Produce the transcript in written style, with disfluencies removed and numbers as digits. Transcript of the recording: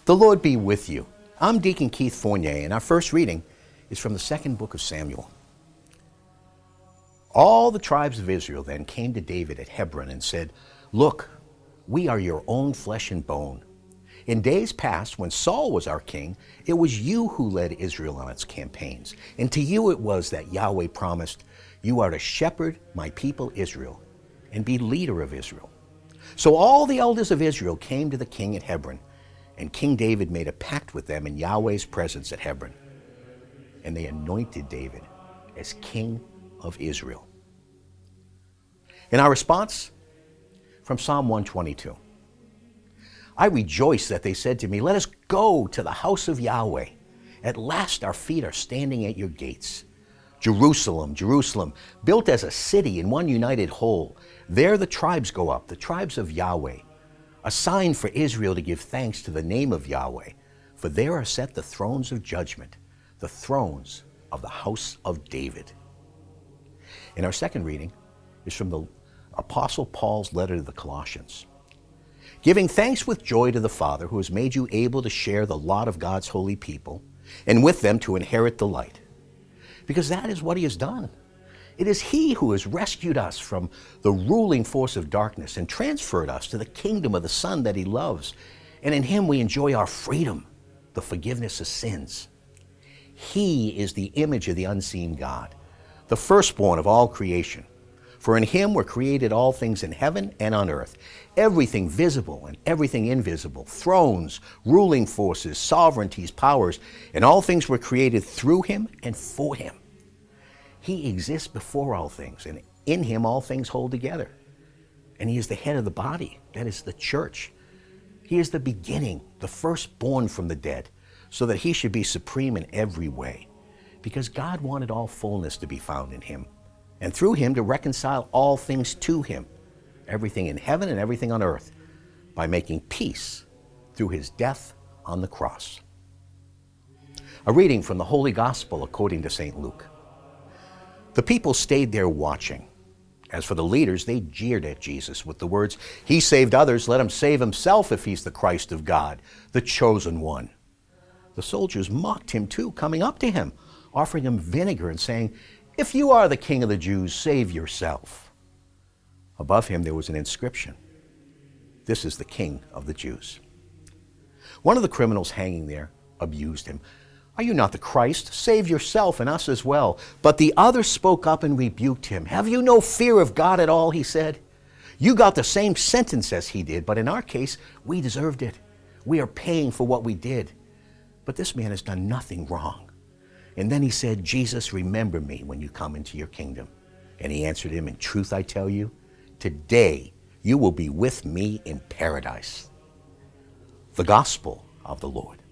The Lord be with you. I'm Deacon Keith Fournier, and our first reading is from the second book of Samuel. All the tribes of Israel then came to David at Hebron and said, "Look, we are your own flesh and bone. In days past, when Saul was our king, it was you who led Israel on its campaigns. And to you it was that Yahweh promised, 'You are to shepherd my people Israel and be leader of Israel.' So all the elders of Israel came to the king at Hebron, and King David made a pact with them in Yahweh's presence at Hebron. And they anointed David as king of Israel." In our response, from Psalm 122. "I rejoice that they said to me, 'Let us go to the house of Yahweh. At last our feet are standing at your gates. Jerusalem, Jerusalem, built as a city in one united whole. There the tribes go up, the tribes of Yahweh. A sign for Israel to give thanks to the name of Yahweh. For there are set the thrones of judgment, the thrones of the house of David." And our second reading is from the Apostle Paul's letter to the Colossians. "Giving thanks with joy to the Father, who has made you able to share the lot of God's holy people, and with them to inherit the light. Because that is what he has done. It is he who has rescued us from the ruling force of darkness and transferred us to the kingdom of the Son that he loves. And in him we enjoy our freedom, the forgiveness of sins. He is the image of the unseen God, the firstborn of all creation. For in him were created all things in heaven and on earth, everything visible and everything invisible, thrones, ruling forces, sovereignties, powers, and all things were created through him and for him. He exists before all things, and in him all things hold together. And he is the head of the body, that is the church. He is the beginning, the firstborn from the dead, so that he should be supreme in every way, because God wanted all fullness to be found in him, and through him to reconcile all things to him, everything in heaven and everything on earth, by making peace through his death on the cross." A reading from the Holy Gospel according to St. Luke. The people stayed there watching. As for the leaders, they jeered at Jesus with the words, "He saved others, let him save himself if he's the Christ of God, the chosen one." The soldiers mocked him too, coming up to him, offering him vinegar and saying, "If you are the King of the Jews, save yourself." Above him there was an inscription, "This is the King of the Jews." One of the criminals hanging there abused him. "Are you not the Christ? Save yourself and us as well." But the other spoke up and rebuked him. "Have you no fear of God at all?" he said. "You got the same sentence as he did, but in our case, we deserved it. We are paying for what we did. But this man has done nothing wrong." And then he said, "Jesus, remember me when you come into your kingdom." And he answered him, "In truth I tell you, today you will be with me in paradise." The Gospel of the Lord.